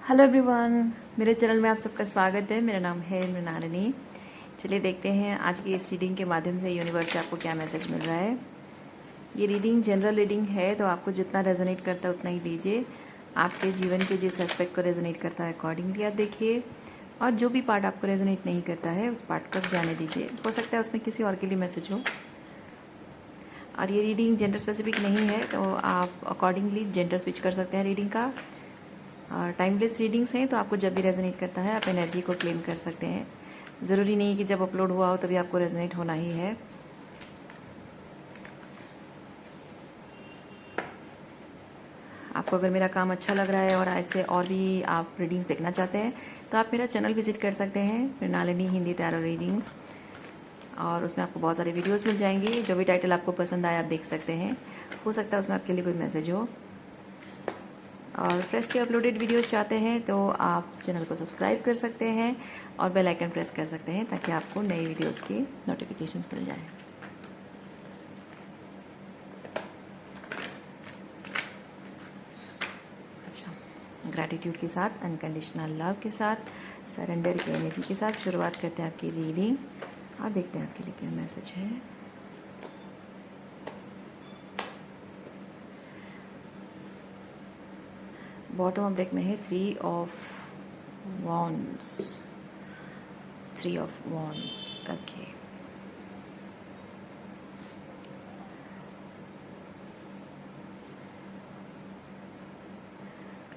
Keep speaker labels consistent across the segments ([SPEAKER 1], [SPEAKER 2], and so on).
[SPEAKER 1] Hello everyone, मेरे channel में आप सबका स्वागत है। मेरा नाम है मृणालिनी। चलिए देखते हैं आज की इस रीडिंग के माध्यम से यूनिवर्स से आपको क्या मैसेज मिल रहा है। ये रीडिंग जनरल रीडिंग है, तो आपको जितना रेजोनेट करता है उतना ही लीजिए। आपके जीवन के जिस एस्पेक्ट को रेजोनेट करता है अकॉर्डिंगली आप देखिए, और जो भी पार्ट आपको रेजोनेट नहीं करता है उस पार्ट को जाने दीजिए। हो सकता है उसमें किसी और के लिए मैसेज हो। और ये रीडिंग जेंडर स्पेसिफिक नहीं है, तो आप अकॉर्डिंगली जेंडर स्विच कर सकते हैं रीडिंग का। टाइमलेस रीडिंग्स हैं, तो आपको जब भी रेजोनेट करता है आप एनर्जी को क्लेम कर सकते हैं। ज़रूरी नहीं कि जब अपलोड हुआ हो तभी आपको रेजोनेट होना ही है। आपको अगर मेरा काम अच्छा लग रहा है और ऐसे और भी आप रीडिंग्स देखना चाहते हैं तो आप मेरा चैनल विजिट कर सकते हैं, मृणालिनी हिंदी टैरो रीडिंग्स। और उसमें आपको बहुत सारे वीडियोस मिल जाएंगी। जो भी टाइटल आपको पसंद आए आप देख सकते हैं। हो सकता है उसमें आपके लिए कोई मैसेज हो। और फ्रेश के अपलोडेड वीडियोस चाहते हैं तो आप चैनल को सब्सक्राइब कर सकते हैं और बेल आइकन प्रेस कर सकते हैं ताकि आपको नई वीडियोस की नोटिफिकेशंस मिल जाए। अच्छा, ग्रैटिट्यूड के साथ, अनकंडीशनल लव के साथ, सरेंडर की एनर्जी के साथ शुरुआत करते हैं आपकी रीडिंग और देखते हैं आपके लिए क्या मैसेज है। बॉटम ऑफ डेक में है 3 of wands. 3 of wands, okay.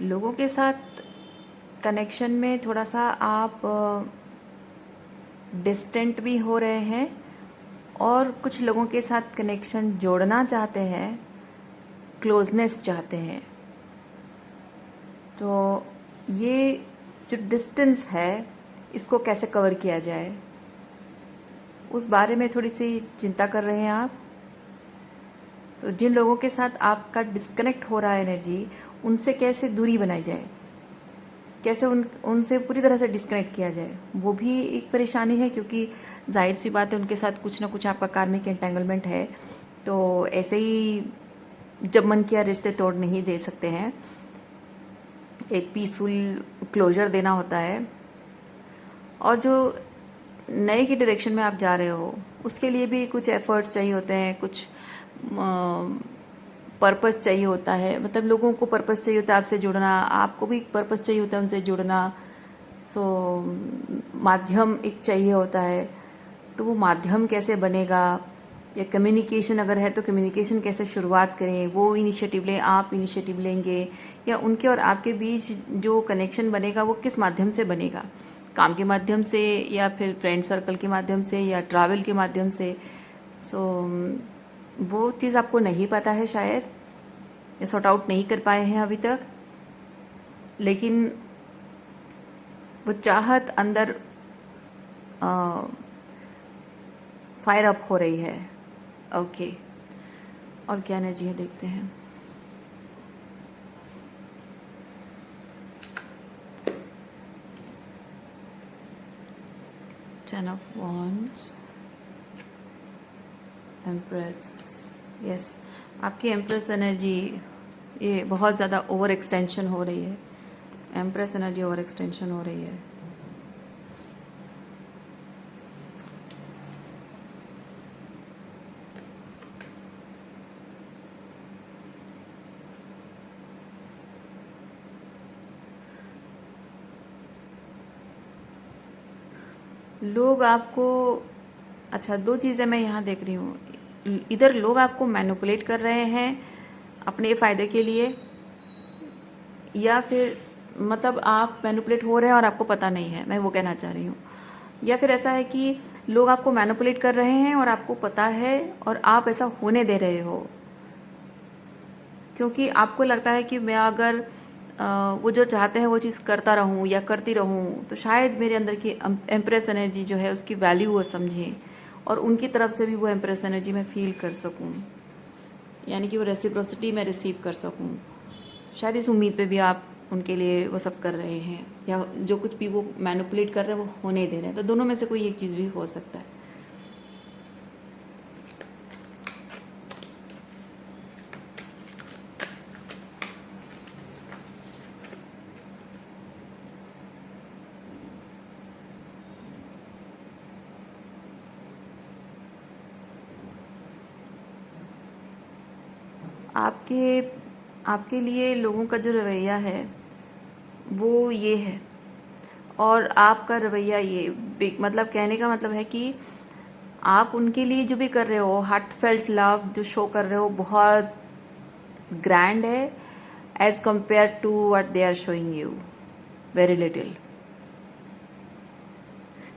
[SPEAKER 1] लोगों के साथ कनेक्शन में थोड़ा सा आप डिस्टेंट भी हो रहे हैं और कुछ लोगों के साथ कनेक्शन जोड़ना चाहते हैं, क्लोजनेस चाहते हैं। तो ये जो डिस्टेंस है इसको कैसे कवर किया जाए उस बारे में थोड़ी सी चिंता कर रहे हैं आप। तो जिन लोगों के साथ आपका डिस्कनेक्ट हो रहा है एनर्जी, उनसे कैसे दूरी बनाई जाए, कैसे उनसे पूरी तरह से डिस्कनेक्ट किया जाए, वो भी एक परेशानी है। क्योंकि जाहिर सी बात है उनके साथ कुछ ना कुछ आपका कार्मिक एंटेंगलमेंट है। तो ऐसे ही जब मन किया रिश्ते तोड़ नहीं दे सकते हैं, एक पीसफुल क्लोजर देना होता है। और जो नए की डायरेक्शन में आप जा रहे हो उसके लिए भी कुछ एफर्ट्स चाहिए होते हैं, कुछ पर्पस चाहिए होता है। मतलब लोगों को पर्पस चाहिए होता है आपसे जुड़ना, आपको भी पर्पस चाहिए होता है उनसे जुड़ना। सो माध्यम एक चाहिए होता है। तो वो माध्यम कैसे बनेगा, या कम्युनिकेशन अगर है तो कम्युनिकेशन कैसे शुरुआत करें, वो इनिशिएटिव लें, आप इनिशिएटिव लेंगे, या उनके और आपके बीच जो कनेक्शन बनेगा वो किस माध्यम से बनेगा, काम के माध्यम से या फिर फ्रेंड सर्कल के माध्यम से या ट्रैवल के माध्यम से। सो वो चीज़ आपको नहीं पता है शायद, या सॉर्ट आउट नहीं कर पाए हैं अभी तक। लेकिन वो चाहत अंदर फायर अप हो रही है। ओके, और क्या एनर्जी है देखते हैं। Ten of wands, empress. Yes, आपकी एम्प्रेस एनर्जी ये बहुत ज़्यादा ओवर एक्सटेंशन हो रही है। एम्प्रेस एनर्जी ओवर एक्सटेंशन हो रही है। लोग आपको, अच्छा दो चीज़ें मैं यहाँ देख रही हूँ। इधर लोग आपको मैनिपुलेट कर रहे हैं अपने फ़ायदे के लिए, या फिर मतलब आप मैनिपुलेट हो रहे हैं और आपको पता नहीं है, मैं वो कहना चाह रही हूँ। या फिर ऐसा है कि लोग आपको मैनिपुलेट कर रहे हैं और आपको पता है और आप ऐसा होने दे रहे हो, क्योंकि आपको लगता है कि मैं अगर वो जो चाहते हैं वो चीज़ करता रहूं या करती रहूं तो शायद मेरे अंदर की एम्प्रेस एनर्जी जो है उसकी वैल्यू वो समझें और उनकी तरफ से भी वो एम्प्रेस एनर्जी मैं फील कर सकूं, यानी कि वो रेसिप्रोसिटी मैं रिसीव कर सकूं। शायद इस उम्मीद पे भी आप उनके लिए वो सब कर रहे हैं, या जो कुछ भी वो मैनिपुलेट कर रहे हैं वो होने दे रहे हैं। तो दोनों में से कोई एक चीज़ भी हो सकता है। आपके आपके लिए लोगों का जो रवैया है वो ये है, और आपका रवैया ये मतलब कहने का मतलब है कि आप उनके लिए जो भी कर रहे हो, हार्ट फेल्ट लव जो शो कर रहे हो, बहुत ग्रैंड है as compare to what they are showing you, very little.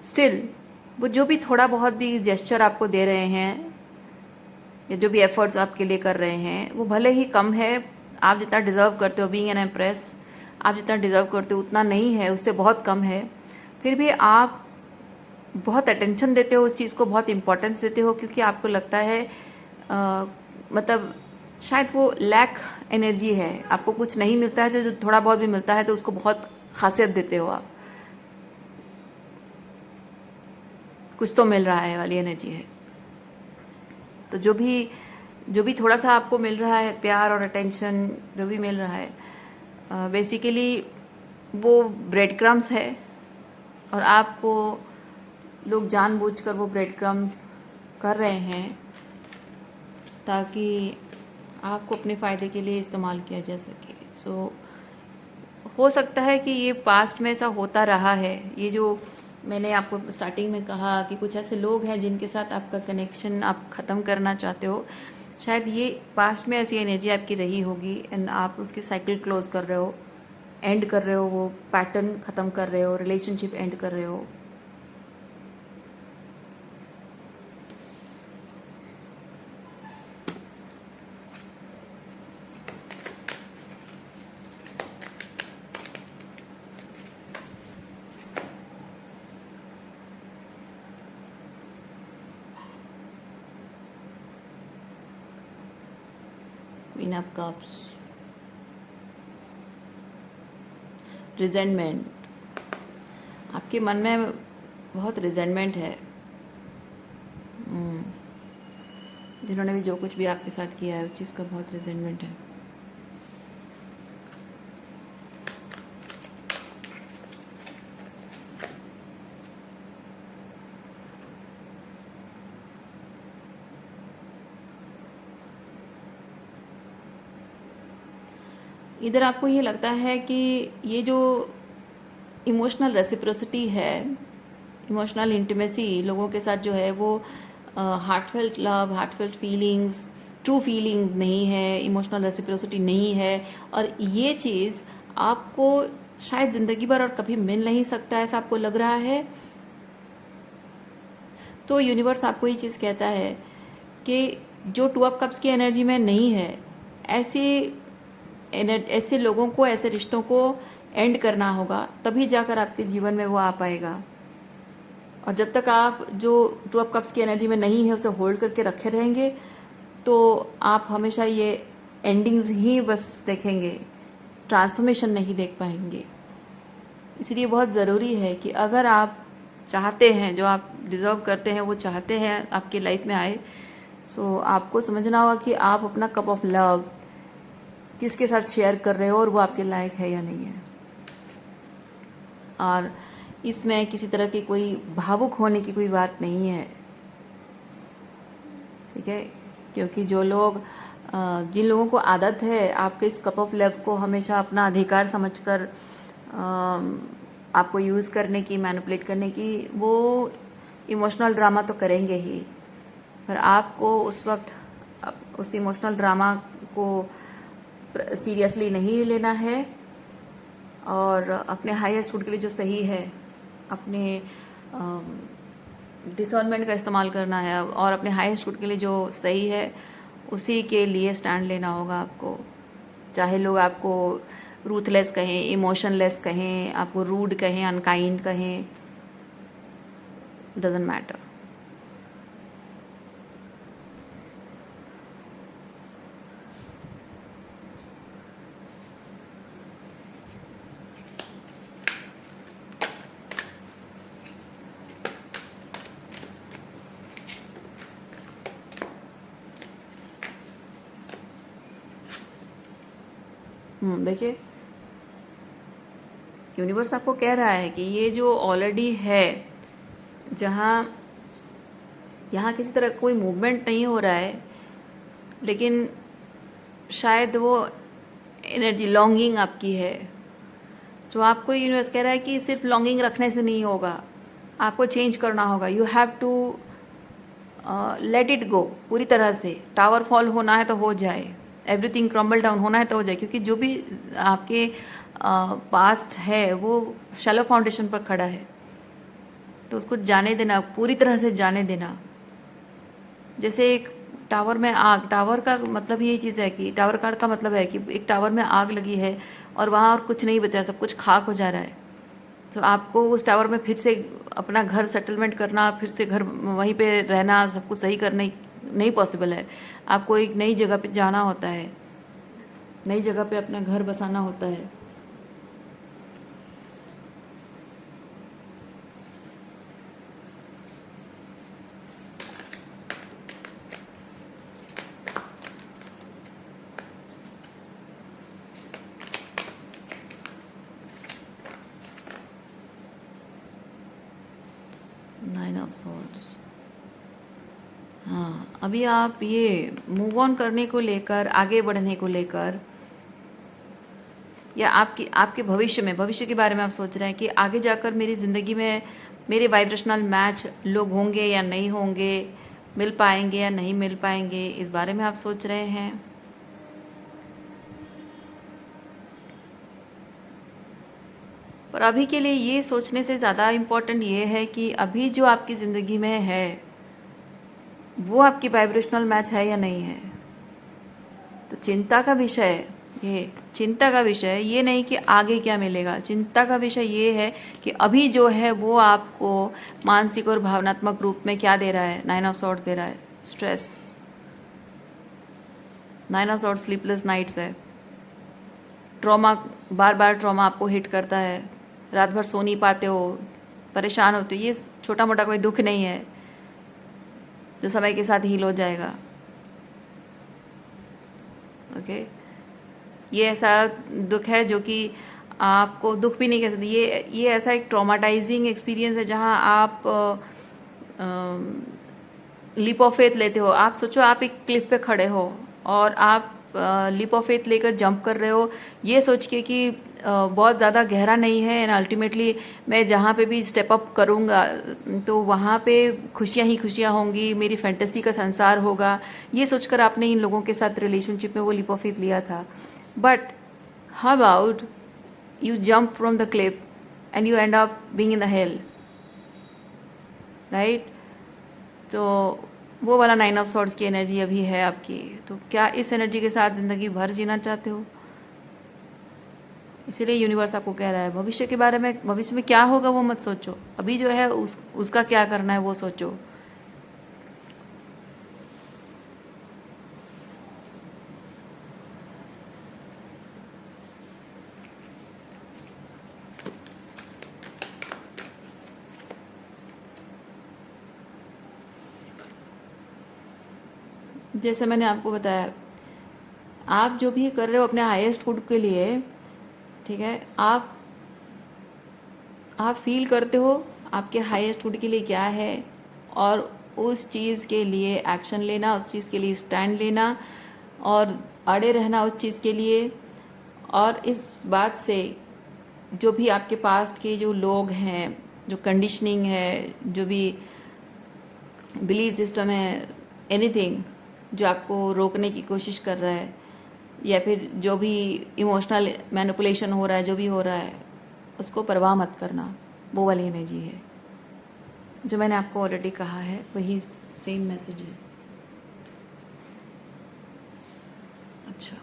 [SPEAKER 1] Still वो जो भी थोड़ा बहुत भी जेस्चर आपको दे रहे हैं या जो भी एफर्ट्स आपके लिए कर रहे हैं वो भले ही कम है, आप जितना डिज़र्व करते हो, बीइंग एन एम्प्रेस आप जितना डिज़र्व करते हो उतना नहीं है, उससे बहुत कम है, फिर भी आप बहुत अटेंशन देते हो उस चीज़ को, बहुत इम्पोर्टेंस देते हो, क्योंकि आपको लगता है मतलब शायद वो लैक एनर्जी है, आपको कुछ नहीं मिलता है, जो थोड़ा बहुत भी मिलता है तो उसको बहुत खासियत देते हो आप, कुछ तो मिल रहा है वाली एनर्जी है। तो जो भी थोड़ा सा आपको मिल रहा है, प्यार और अटेंशन जो भी मिल रहा है, बेसिकली वो ब्रेड क्रम्स है, और आपको लोग जानबूझकर वो ब्रेड क्रम्स कर रहे हैं ताकि आपको अपने फ़ायदे के लिए इस्तेमाल किया जा सके। सो हो सकता है कि ये पास्ट में ऐसा होता रहा है, ये जो मैंने आपको स्टार्टिंग में कहा कि कुछ ऐसे लोग हैं जिनके साथ आपका कनेक्शन आप ख़त्म करना चाहते हो, शायद ये पास्ट में ऐसी एनर्जी आपकी रही होगी एंड आप उसकी साइकिल क्लोज कर रहे हो, एंड कर रहे हो, वो पैटर्न ख़त्म कर रहे हो, रिलेशनशिप एंड कर रहे हो। क्वीन ऑफ कप्स, रिजेंटमेंट, आपके मन में बहुत रिजेंटमेंट है, जिन्होंने भी जो कुछ भी आपके साथ किया है उस चीज़ का बहुत रिजेंटमेंट है। इधर आपको ये लगता है कि ये जो इमोशनल रेसिप्रोसिटी है, इमोशनल इंटीमेसी लोगों के साथ जो है वो heartfelt love, heartfelt feelings, true feelings नहीं है, इमोशनल रेसिप्रोसिटी नहीं है, और ये चीज़ आपको शायद ज़िंदगी भर और कभी मिल नहीं सकता, ऐसा आपको लग रहा है। तो यूनिवर्स आपको ये चीज़ कहता है कि जो टू ऑफ कप्स की एनर्जी में नहीं है, ऐसे लोगों को, ऐसे रिश्तों को एंड करना होगा, तभी जाकर आपके जीवन में वो आ पाएगा। और जब तक आप जो टू ऑफ कप्स की एनर्जी में नहीं है उसे होल्ड करके रखे रहेंगे तो आप हमेशा ये एंडिंग्स ही बस देखेंगे, ट्रांसफॉर्मेशन नहीं देख पाएंगे। इसलिए बहुत ज़रूरी है कि अगर आप चाहते हैं, जो आप डिज़र्व करते हैं, वो चाहते हैं आपकी लाइफ में आए, सो आपको समझना होगा कि आप अपना कप ऑफ लव किसके साथ शेयर कर रहे हो और वो आपके लायक है या नहीं है। और इसमें किसी तरह की कोई भावुक होने की कोई बात नहीं है, ठीक है, क्योंकि जिन लोगों को आदत है आपके इस कप ऑफ लव को हमेशा अपना अधिकार समझकर आपको यूज़ करने की, मैनिपुलेट करने की, वो इमोशनल ड्रामा तो करेंगे ही, पर आपको उस वक्त उस इमोशनल ड्रामा को सीरियसली नहीं लेना है और अपने हाईएस्ट गुड के लिए जो सही है, अपने डिसर्नमेंट का इस्तेमाल करना है और अपने हाईएस्ट गुड के लिए जो सही है उसी के लिए स्टैंड लेना होगा आपको। चाहे लोग आपको रूथलेस कहें, इमोशनलेस कहें, आपको रूड कहें, अनकाइंड कहें, डजंट मैटर। देखिए, यूनिवर्स आपको कह रहा है कि ये जो ऑलरेडी है, यहाँ किसी तरह कोई मूवमेंट नहीं हो रहा है, लेकिन शायद वो एनर्जी लॉन्गिंग आपकी है, जो आपको यूनिवर्स कह रहा है कि सिर्फ लॉन्गिंग रखने से नहीं होगा, आपको चेंज करना होगा। You have to let it go पूरी तरह से। टावर फॉल होना है तो हो जाए, एवरीथिंग क्रम्बल डाउन होना है तो हो जाए, क्योंकि जो भी आपके पास्ट है वो शैलो फाउंडेशन पर खड़ा है, तो उसको जाने देना, पूरी तरह से जाने देना। जैसे एक टावर में आग, टावर का मतलब यही चीज़ है कि टावर कार्ड का मतलब है कि एक टावर में आग लगी है और वहाँ और कुछ नहीं बचा, सब कुछ खाक हो जा रहा है। तो आपको उस टावर में फिर से अपना घर सेटलमेंट करना, फिर से घर वहीं पे रहना, सब कुछ सही करना नहीं पॉसिबल है। आपको एक नई जगह पे जाना होता है, नई जगह पे अपना घर बसाना होता है। Nine of swords. हाँ, अभी आप ये मूव ऑन करने को लेकर, आगे बढ़ने को लेकर, या आपके आपके भविष्य के बारे में आप सोच रहे हैं कि आगे जाकर मेरी ज़िंदगी में मेरे वाइब्रेशनल मैच लोग होंगे या नहीं होंगे, मिल पाएंगे या नहीं मिल पाएंगे, इस बारे में आप सोच रहे हैं। पर अभी के लिए ये सोचने से ज़्यादा इम्पोर्टेंट ये है कि अभी जो आपकी ज़िंदगी में है वो आपकी वाइब्रेशनल मैच है या नहीं है। तो चिंता का विषय, ये चिंता का विषय ये नहीं कि आगे क्या मिलेगा, चिंता का विषय ये है कि अभी जो है वो आपको मानसिक और भावनात्मक रूप में क्या दे रहा है। नाइन ऑफ सॉर्ड्स दे रहा है stress. Nine of swords sleepless nights है, ट्रॉमा, बार बार ट्रॉमा आपको हिट करता है, रात भर सो नहीं पाते हो, परेशान होते हो। ये छोटा मोटा कोई दुख नहीं है जो समय के साथ हील हो जाएगा। ओके, ये ऐसा दुख है जो कि आपको दुख भी नहीं कह सकते, ये ऐसा एक ट्रॉमाटाइजिंग एक्सपीरियंस है जहाँ आप लीप ऑफ फेथ लेते हो। आप सोचो आप एक क्लिफ पे खड़े हो और आप लीप ऑफ फेथ लेकर जंप कर रहे हो, ये सोच के कि बहुत ज़्यादा गहरा नहीं है एंड अल्टीमेटली मैं जहाँ पे भी स्टेप अप करूँगा तो वहाँ पे खुशियाँ ही खुशियाँ होंगी, मेरी फैंटेसी का संसार होगा, ये सोचकर आपने इन लोगों के साथ रिलेशनशिप में वो लीप ऑफ फेथ लिया था। But how about you jump from the Cliff and you and up being in the hell, right? तो वो वाला नाइन ऑफ सॉर्ड्स की एनर्जी अभी है आपकी। तो क्या इस एनर्जी के साथ ज़िंदगी भर जीना चाहते हो? इसीलिए यूनिवर्स आपको कह रहा है भविष्य के बारे में, भविष्य में क्या होगा वो मत सोचो, अभी जो है उसका क्या करना है वो सोचो। जैसे मैंने आपको बताया, आप जो भी कर रहे हो अपने हाईएस्ट गुड के लिए, ठीक है, आप फील करते हो आपके हाईएस्ट गुड के लिए क्या है, और उस चीज़ के लिए एक्शन लेना, उस चीज़ के लिए स्टैंड लेना और अड़े रहना उस चीज़ के लिए। और इस बात से जो भी आपके पास्ट के जो लोग हैं, जो कंडीशनिंग है, जो भी बिलीफ सिस्टम है, एनीथिंग जो आपको रोकने की कोशिश कर रहा है, या फिर जो भी इमोशनल मैनिपुलेशन हो रहा है, जो भी हो रहा है, उसको परवाह मत करना। वो वाली एनर्जी है जो मैंने आपको ऑलरेडी कहा है, वही सेम मैसेज है। अच्छा,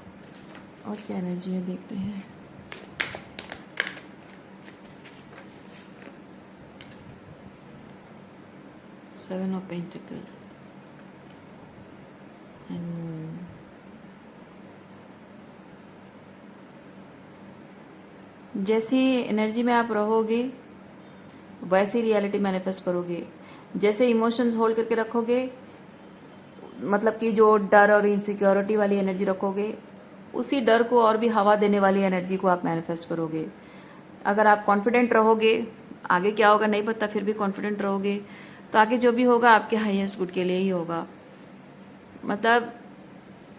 [SPEAKER 1] और क्या एनर्जी है देखते हैं। सेवन ऑफ पेंटिकल एंड जैसी एनर्जी में आप रहोगे वैसी रियलिटी मैनिफेस्ट करोगे। जैसे इमोशंस होल्ड करके रखोगे, मतलब कि जो डर और इनसिक्योरिटी वाली एनर्जी रखोगे, उसी डर को और भी हवा देने वाली एनर्जी को आप मैनिफेस्ट करोगे। अगर आप कॉन्फिडेंट रहोगे, आगे क्या होगा नहीं पता, फिर भी कॉन्फिडेंट रहोगे, तो आगे जो भी होगा आपके हाईएस्ट गुड के लिए ही होगा। मतलब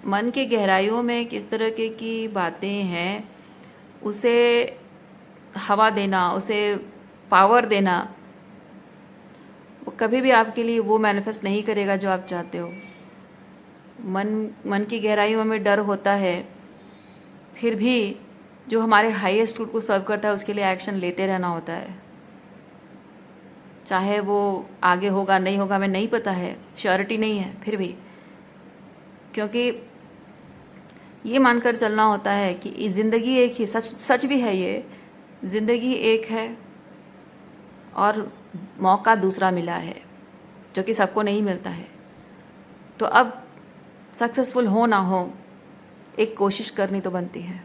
[SPEAKER 1] मन की गहराइयों में किस तरह की बातें हैं, उसे हवा देना, उसे पावर देना, वो कभी भी आपके लिए वो मैनिफेस्ट नहीं करेगा जो आप चाहते हो। मन की गहराइयों में डर होता है, फिर भी जो हमारे हाईएस्ट गुड को सर्व करता है उसके लिए एक्शन लेते रहना होता है। चाहे वो आगे होगा नहीं होगा हमें नहीं पता है, श्योरिटी नहीं है, फिर भी क्योंकि ये मानकर चलना होता है कि ज़िंदगी एक ही, सच भी है ये, ज़िंदगी एक है और मौका दूसरा मिला है जो कि सबको नहीं मिलता है। तो अब सक्सेसफुल हो ना हो, एक कोशिश करनी तो बनती है।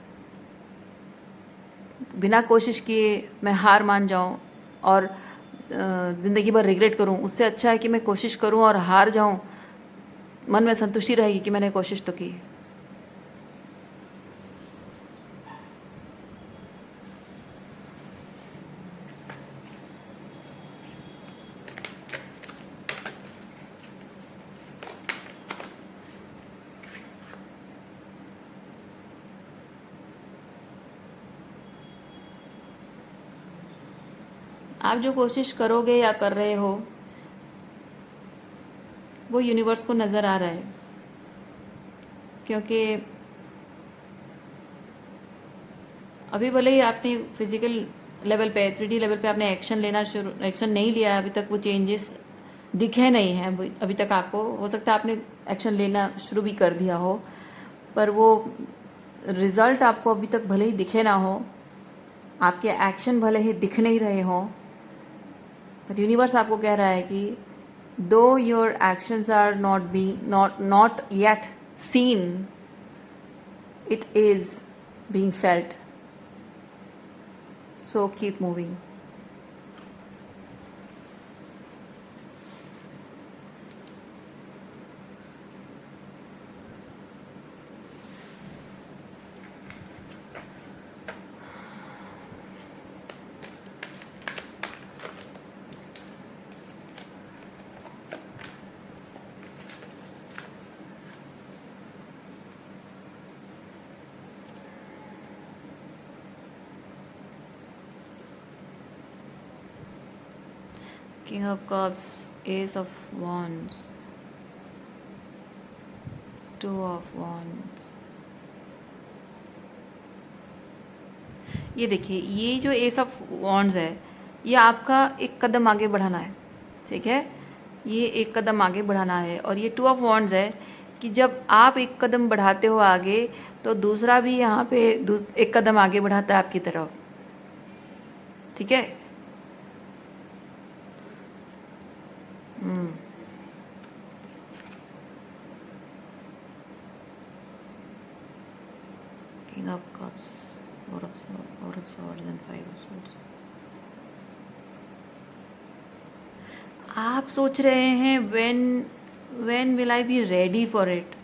[SPEAKER 1] बिना कोशिश किए मैं हार मान जाऊं और ज़िंदगी भर रिग्रेट करूं, उससे अच्छा है कि मैं कोशिश करूं और हार जाऊं, मन में संतुष्टि रहेगी कि मैंने कोशिश तो की। आप जो कोशिश करोगे या कर रहे हो वो यूनिवर्स को नज़र आ रहा है, क्योंकि अभी भले ही आपने फिजिकल लेवल पे 3D लेवल पे आपने एक्शन नहीं लिया है, अभी तक वो चेंजेस दिखे नहीं हैं। अभी तक आपको हो सकता है आपने एक्शन लेना शुरू भी कर दिया हो, पर वो रिज़ल्ट आपको अभी तक भले ही दिखे ना हो, आपके एक्शन भले ही दिख नहीं रहे हों, पर यूनिवर्स आपको कह रहा है कि दो your actions are not yet seen, it is being felt, so keep moving. King of Cups, Ace of Wands, Two of Wands। ये देखिए, ये जो एस ऑफ वॉन्ड्स है, ये आपका एक कदम आगे बढ़ाना है, ठीक है, ये एक कदम आगे बढ़ाना है। और ये टू ऑफ वॉन्ड्स है कि जब आप एक कदम बढ़ाते हो आगे, तो दूसरा भी यहाँ पे एक कदम आगे बढ़ाता है आपकी तरफ, ठीक है। King of Cups, Four of Swords and Five of Swords। आप सोच रहे हैं when will I be ready for it।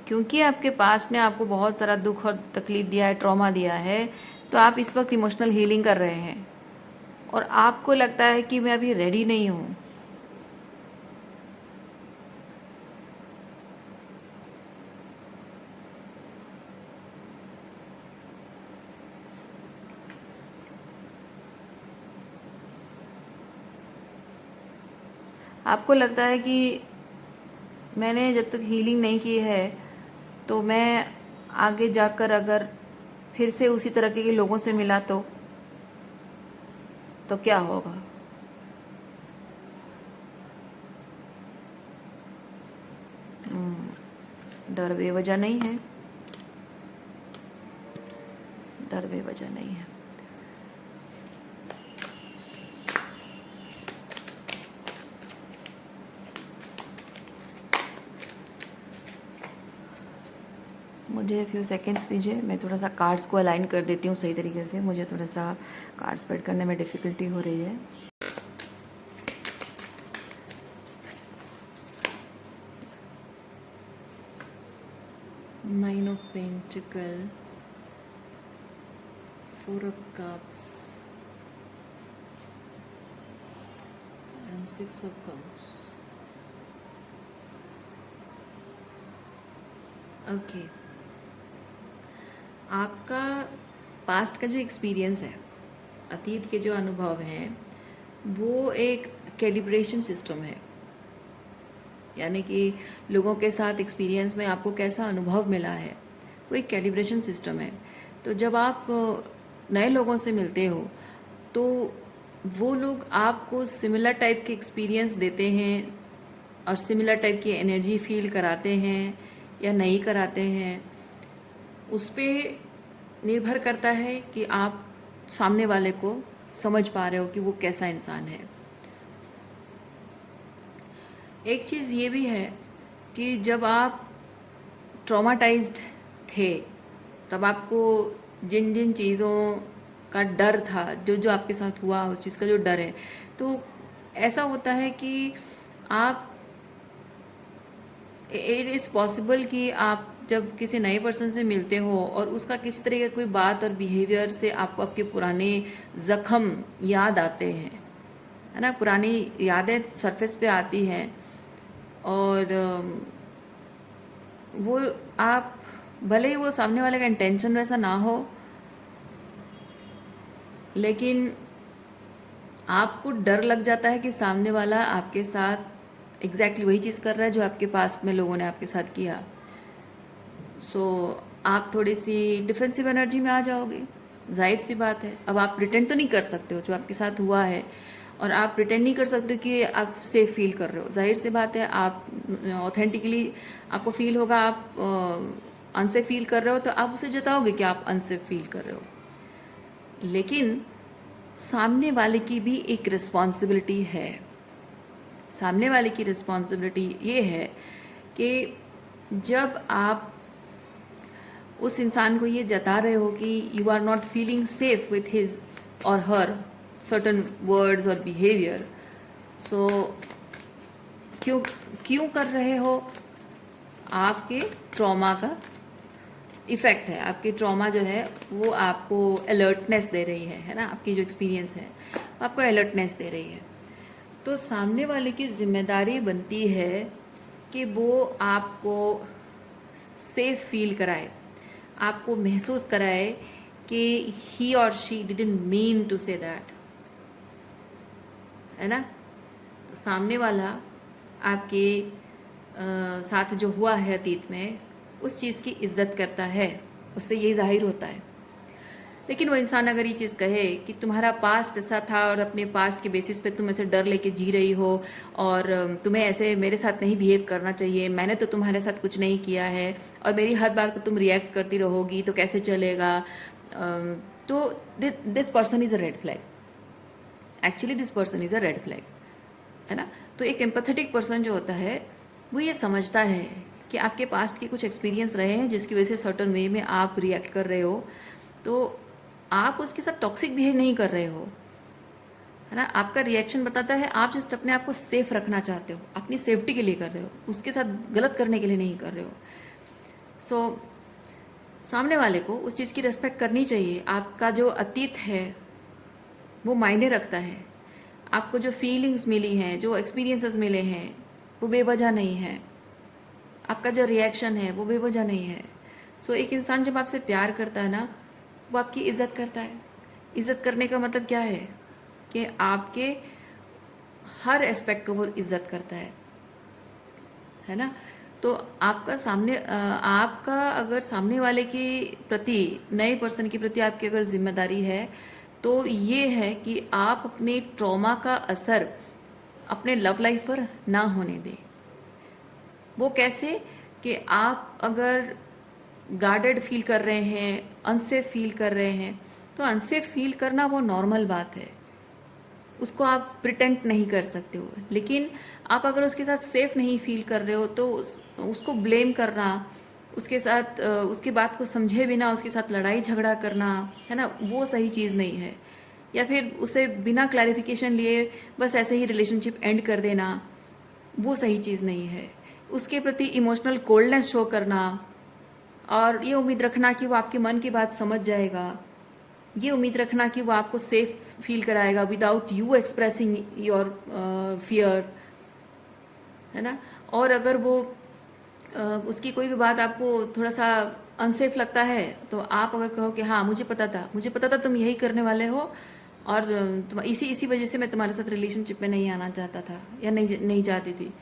[SPEAKER 1] क्योंकि आपके पास ने आपको बहुत सारा दुख और तकलीफ दिया है, ट्रॉमा दिया है, तो आप इस वक्त इमोशनल हीलिंग कर रहे हैं और आपको लगता है कि मैं अभी रेडी नहीं हूँ। आपको लगता है कि मैंने जब तक हीलिंग नहीं की है, तो मैं आगे जाकर अगर फिर से उसी तरह के लोगों से मिला तो क्या होगा। डर बेवजह नहीं है, डर बेवजह नहीं है। मुझे फ्यू सेकंड्स दीजिए, मैं थोड़ा सा कार्ड्स को अलाइन कर देती हूँ सही तरीके से, मुझे थोड़ा सा कार्ड स्प्रेड करने में डिफ़िकल्टी हो रही है। Nine of pentacle, four of cups and six of cups. Okay, आपका पास्ट का जो एक्सपीरियंस है, अतीत के जो अनुभव हैं, वो एक कैलिब्रेशन सिस्टम है। यानी कि लोगों के साथ एक्सपीरियंस में आपको कैसा अनुभव मिला है, वो एक कैलिब्रेशन सिस्टम है। तो जब आप नए लोगों से मिलते हो तो वो लोग आपको सिमिलर टाइप के एक्सपीरियंस देते हैं और सिमिलर टाइप की एनर्जी फील कराते हैं या नहीं कराते हैं, उस पे निर्भर करता है कि आप सामने वाले को समझ पा रहे हो कि वो कैसा इंसान है। एक चीज़ ये भी है कि जब आप ट्रॉमाटाइज्ड थे तब आपको जिन जिन चीज़ों का डर था, जो जो आपके साथ हुआ उस चीज़ का जो डर है, तो ऐसा होता है कि आप इट इज़ पॉसिबल कि आप जब किसी नए पर्सन से मिलते हो और उसका किसी तरह का कोई बात और बिहेवियर से आपको आपके पुराने ज़ख्म याद आते हैं, है ना, पुरानी यादें सरफेस पे आती हैं और वो आप भले ही वो सामने वाले का इंटेंशन वैसा ना हो, लेकिन आपको डर लग जाता है कि सामने वाला आपके साथ एग्जैक्टली वही चीज़ कर रहा है जो आपके पास्ट में लोगों ने आपके साथ किया। सो आप थोड़ी सी डिफेंसिव एनर्जी में आ जाओगे, जाहिर सी बात है। अब आप प्रिटेंड तो नहीं कर सकते हो जो आपके साथ हुआ है, और आप प्रिटेंड नहीं कर सकते कि आप सेफ फील कर रहे हो, जाहिर सी बात है। आप ऑथेंटिकली आपको फील होगा आप अनसेफ फील कर रहे हो, तो आप उसे जताओगे कि आप अनसेफ फील कर रहे हो। लेकिन सामने वाले की भी एक रिस्पॉन्सिबिलिटी है। सामने वाले की रिस्पॉन्सिबिलिटी ये है कि जब आप उस इंसान को ये जता रहे हो कि you are not feeling safe with his और हर सर्टन वर्ड्स और बिहेवियर, सो क्यों क्यों कर रहे हो? आपके ट्रॉमा का इफ़ेक्ट है। आपकी ट्रॉमा जो है वो आपको अलर्टनेस दे रही है ना, आपकी जो एक्सपीरियंस है आपको अलर्टनेस दे रही है। तो सामने वाले की जिम्मेदारी बनती है कि वो आपको सेफ फील कराए, आपको महसूस कराए कि ही और she didn't mean to say that, है ना। तो सामने वाला आपके साथ जो हुआ है अतीत में, उस चीज़ की इज्जत करता है, उससे यही जाहिर होता है। लेकिन वो इंसान अगर ये चीज़ कहे कि तुम्हारा पास्ट ऐसा था और अपने पास्ट के बेसिस पे तुम ऐसे डर लेके जी रही हो और तुम्हें ऐसे मेरे साथ नहीं बिहेव करना चाहिए, मैंने तो तुम्हारे साथ कुछ नहीं किया है और मेरी हर बार को तुम रिएक्ट करती रहोगी तो कैसे चलेगा, तो this person is a red flag. Actually this person is a red flag, है ना। तो एक एम्पैथेटिक पर्सन जो होता है वो ये समझता है कि आपके पास्ट के कुछ एक्सपीरियंस रहे हैं जिसकी वजह से सर्टन वे में आप रिएक्ट कर रहे हो, तो आप उसके साथ टॉक्सिक बिहेव नहीं कर रहे हो, है ना। आपका रिएक्शन बताता है आप जस्ट अपने आप को सेफ रखना चाहते हो, अपनी सेफ्टी के लिए कर रहे हो, उसके साथ गलत करने के लिए नहीं कर रहे हो। सो सामने वाले को उस चीज़ की रिस्पेक्ट करनी चाहिए। आपका जो अतीत है वो मायने रखता है, आपको जो फीलिंग्स मिली हैं, जो एक्सपीरियंसेस मिले हैं, वो बेवजह नहीं है, आपका जो रिएक्शन है वो बेवजह नहीं है। सो एक इंसान जब आपसे प्यार करता है ना, वो आपकी इज़्ज़त करता है। इज़्ज़त करने का मतलब क्या है कि आपके हर एस्पेक्ट को वो इज़्ज़त करता है ना। तो आपका अगर सामने वाले के प्रति, नए पर्सन के प्रति आपकी अगर जिम्मेदारी है, तो ये है कि आप अपने ट्रॉमा का असर अपने लव लाइफ पर ना होने दें। वो कैसे? कि आप अगर गार्डेड फील कर रहे हैं, अनसेफ फील कर रहे हैं, तो अनसेफ फील करना वो नॉर्मल बात है, उसको आप प्रिटेंड नहीं कर सकते हो। लेकिन आप अगर उसके साथ सेफ नहीं फील कर रहे हो तो उसको ब्लेम करना, उसके साथ उसकी बात को समझे बिना उसके साथ लड़ाई झगड़ा करना, है ना, वो सही चीज़ नहीं है। या फिर उसे बिना क्लैरिफिकेशन लिए बस ऐसे ही रिलेशनशिप एंड कर देना, वो सही चीज़ नहीं है। उसके प्रति इमोशनल कोल्डनेस शो करना और ये उम्मीद रखना कि वो आपके मन की बात समझ जाएगा, ये उम्मीद रखना कि वो आपको सेफ फील कराएगा without you expressing your fear, है ना। और अगर वो उसकी कोई भी बात आपको थोड़ा सा अनसेफ लगता है, तो आप अगर कहो कि हाँ मुझे पता था तुम यही करने वाले हो, और तुम इसी इसी वजह से मैं तुम्हारे साथ रिलेशनशिप में नहीं आना चाहता था या नहीं चाहती थी,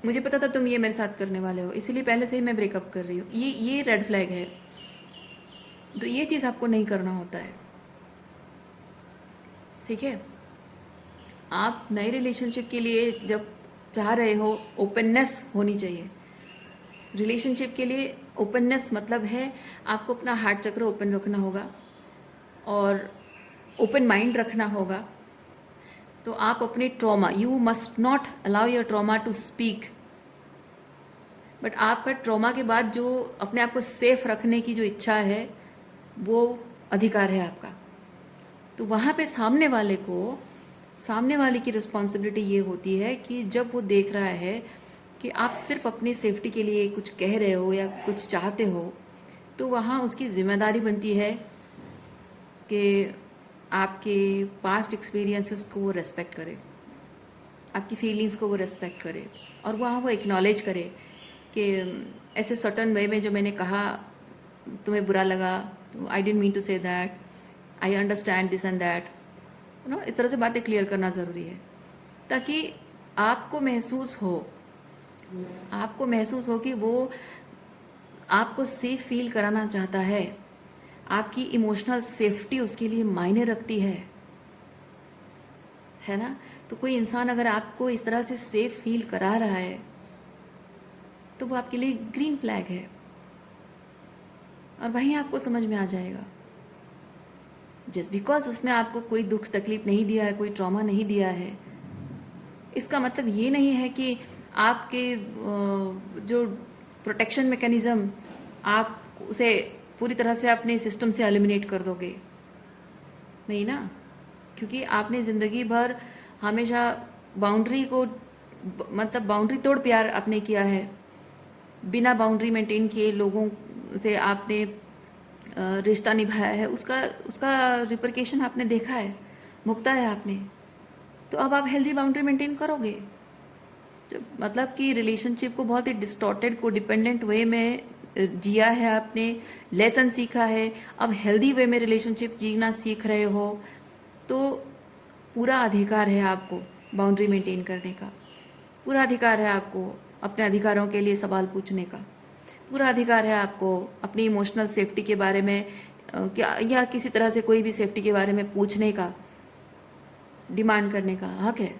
[SPEAKER 1] मुझे पता था तुम ये मेरे साथ करने वाले हो, इसीलिए पहले से ही मैं ब्रेकअप कर रही हूँ, ये रेड फ्लैग है। तो ये चीज़ आपको नहीं करना होता है, ठीक है। आप नए रिलेशनशिप के लिए जब चाह रहे हो, ओपननेस होनी चाहिए। रिलेशनशिप के लिए ओपननेस मतलब है आपको अपना हार्ट चक्र ओपन रखना होगा और ओपन माइंड रखना होगा। तो आप अपने trauma, you must not allow your trauma to speak, but आपका ट्रॉमा के बाद जो अपने आप को सेफ रखने की जो इच्छा है, वो अधिकार है आपका। तो वहाँ पे सामने वाले की रिस्पॉन्सिबिलिटी ये होती है कि जब वो देख रहा है कि आप सिर्फ अपनी सेफ्टी के लिए कुछ कह रहे हो या कुछ चाहते हो, तो वहाँ उसकी जिम्मेदारी बनती है कि आपके पास्ट एक्सपीरियंसेस को वो रेस्पेक्ट करे, आपकी फीलिंग्स को वो रेस्पेक्ट करे, और वहाँ वो एक्नॉलेज करे कि ऐसे सर्टन वे में जो मैंने कहा तुम्हें बुरा लगा, तो I don't mean to say that, I understand this and that, इस तरह से बातें क्लियर करना ज़रूरी है, ताकि आपको महसूस हो कि वो आपको सेफ फील कराना चाहता है, आपकी इमोशनल सेफ्टी उसके लिए मायने रखती है ना। तो कोई इंसान अगर आपको इस तरह से सेफ फील करा रहा है, तो वो आपके लिए ग्रीन फ्लैग है, और वहीं आपको समझ में आ जाएगा। जस्ट बिकॉज उसने आपको कोई दुख तकलीफ नहीं दिया है, कोई ट्रॉमा नहीं दिया है, इसका मतलब ये नहीं है कि आपके जो प्रोटेक्शन मैकेनिज़्म, आप उसे पूरी तरह से अपने सिस्टम से एलिमिनेट कर दोगे, नहीं ना। क्योंकि आपने ज़िंदगी भर हमेशा बाउंड्री को, मतलब बाउंड्री तोड़ प्यार आपने किया है, बिना बाउंड्री मेंटेन किए लोगों से आपने रिश्ता निभाया है, उसका उसका रिपरकेशन आपने देखा है, भुगता है आपने। तो अब आप हेल्दी बाउंड्री मेंटेन करोगे। मतलब कि रिलेशनशिप को बहुत ही डिस्टॉर्टेड, को डिपेंडेंट वे में जिया है आपने, लेसन सीखा है, अब हेल्दी वे में रिलेशनशिप जीना सीख रहे हो, तो पूरा अधिकार है आपको बाउंड्री मेंटेन करने का, पूरा अधिकार है आपको अपने अधिकारों के लिए सवाल पूछने का, पूरा अधिकार है आपको अपनी इमोशनल सेफ्टी के बारे में क्या या किसी तरह से कोई भी सेफ्टी के बारे में पूछने का, डिमांड करने का हक है।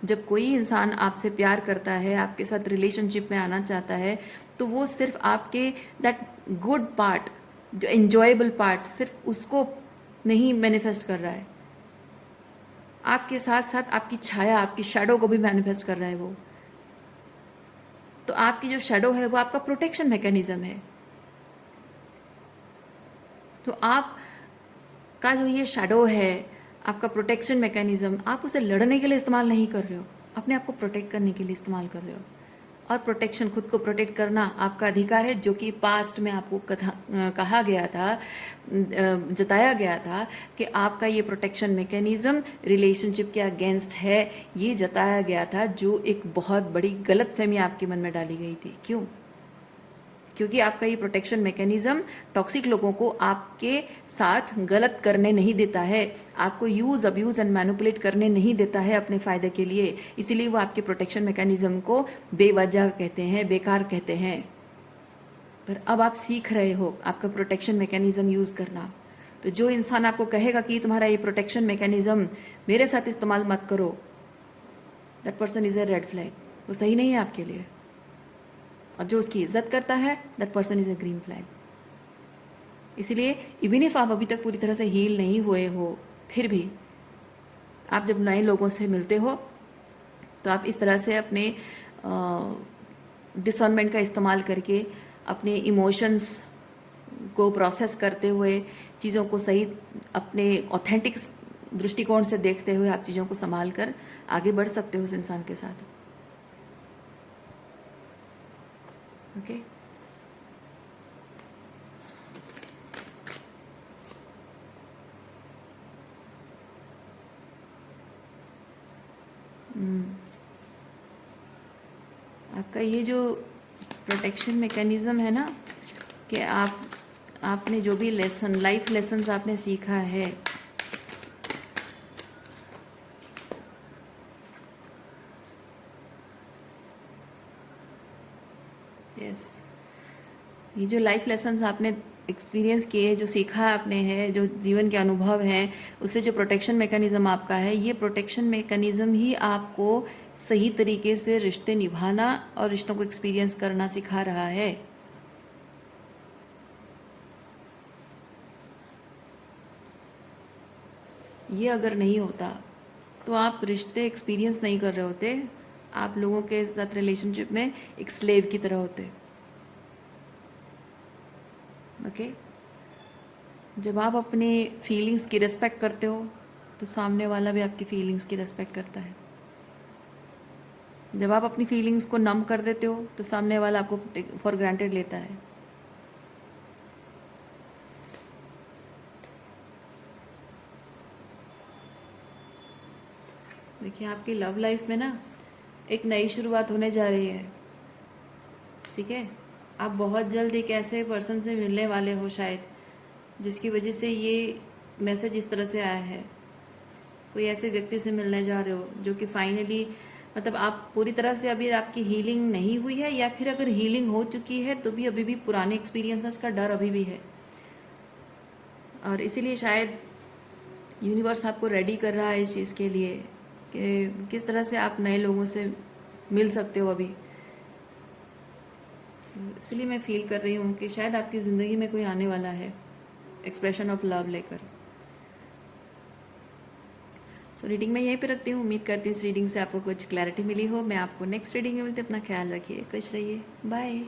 [SPEAKER 1] जब कोई इंसान आपसे प्यार करता है, आपके साथ रिलेशनशिप में आना चाहता है, तो वो सिर्फ आपके दैट गुड पार्ट, जो एन्जॉयबल पार्ट, सिर्फ उसको नहीं मैनिफेस्ट कर रहा है, आपके साथ साथ आपकी छाया, आपकी शैडो को भी मैनिफेस्ट कर रहा है वो। तो आपकी जो शैडो है वो आपका प्रोटेक्शन मैकेनिज्म है। तो आप का जो ये शैडो है, आपका प्रोटेक्शन मैकेनिज्म, आप उसे लड़ने के लिए इस्तेमाल नहीं कर रहे हो, अपने आप को प्रोटेक्ट करने के लिए इस्तेमाल कर रहे हो। और प्रोटेक्शन, खुद को प्रोटेक्ट करना आपका अधिकार है, जो कि पास्ट में आपको कहा गया था, जताया गया था कि आपका ये प्रोटेक्शन मैकेनिज्म रिलेशनशिप के अगेंस्ट है, ये जताया गया था, जो एक बहुत बड़ी गलतफहमी आपके मन में डाली गई थी। क्यों? क्योंकि आपका ये प्रोटेक्शन मैकेनिज्म टॉक्सिक लोगों को आपके साथ गलत करने नहीं देता है, आपको यूज़, अब्यूज़ एंड मैनिपुलेट करने नहीं देता है अपने फ़ायदे के लिए। इसीलिए वो आपके प्रोटेक्शन मैकेनिज्म को बेवजह कहते हैं, बेकार कहते हैं। पर अब आप सीख रहे हो आपका प्रोटेक्शन मैकेनिज्म यूज़ करना। तो जो इंसान आपको कहेगा कि तुम्हारा ये प्रोटेक्शन मैकेनिज्म मेरे साथ इस्तेमाल मत करो, that person is a red flag, वो सही नहीं है आपके लिए। और जो उसकी इज्जत करता है, that person is a green flag. इसीलिए इवन इफ आप अभी तक पूरी तरह से हील नहीं हुए हो, फिर भी आप जब नए लोगों से मिलते हो, तो आप इस तरह से अपने डिसर्नमेंट का इस्तेमाल करके, अपने इमोशंस को प्रोसेस करते हुए, चीज़ों को सही अपने ऑथेंटिक दृष्टिकोण से देखते हुए आप चीज़ों को संभाल कर आगे बढ़ सकते हो उस इंसान के साथ। ओके आपका ये जो प्रोटेक्शन मैकेनिज़्म है ना कि आपने जो भी लेसन, लाइफ लेसन्स आपने सीखा है, यस, ये जो लाइफ लेसन्स आपने एक्सपीरियंस किए, जो सीखा आपने है, जो जीवन के अनुभव हैं, उससे जो प्रोटेक्शन मैकेनिज़्म आपका है, ये प्रोटेक्शन मैकेनिज़्म ही आपको सही तरीके से रिश्ते निभाना और रिश्तों को एक्सपीरियंस करना सिखा रहा है। ये अगर नहीं होता तो आप रिश्ते एक्सपीरियंस नहीं कर रहे होते, आप लोगों के साथ रिलेशनशिप में एक स्लेव की तरह होते। ओके, जब आप अपनी फीलिंग्स की रिस्पेक्ट करते हो तो सामने वाला भी आपकी फीलिंग्स की रिस्पेक्ट करता है। जब आप अपनी फीलिंग्स को नम कर देते हो तो सामने वाला आपको फॉर ग्रांटेड लेता है। देखिए, आपकी लव लाइफ में ना एक नई शुरुआत होने जा रही है, ठीक है। आप बहुत जल्द एक ऐसे पर्सन से मिलने वाले हो शायद, जिसकी वजह से ये मैसेज इस तरह से आया है। कोई ऐसे व्यक्ति से मिलने जा रहे हो जो कि फाइनली, मतलब आप पूरी तरह से अभी आपकी हीलिंग नहीं हुई है, या फिर अगर हीलिंग हो चुकी है तो भी अभी भी पुराने एक्सपीरियंसेस का डर अभी भी है। और इसीलिए शायद यूनिवर्स आपको रेडी कर रहा है इस चीज़ के लिए कि किस तरह से आप नए लोगों से मिल सकते हो अभी। इसलिए मैं फील कर रही हूँ कि शायद आपकी ज़िंदगी में कोई आने वाला है एक्सप्रेशन ऑफ लव लेकर। सो रीडिंग मैं यहीं पे रखती हूँ। उम्मीद करती हूँ इस रीडिंग से आपको कुछ क्लैरिटी मिली हो। मैं आपको नेक्स्ट रीडिंग में मिलती हूँ। अपना ख्याल रखिए, खुश रहिए, बाय।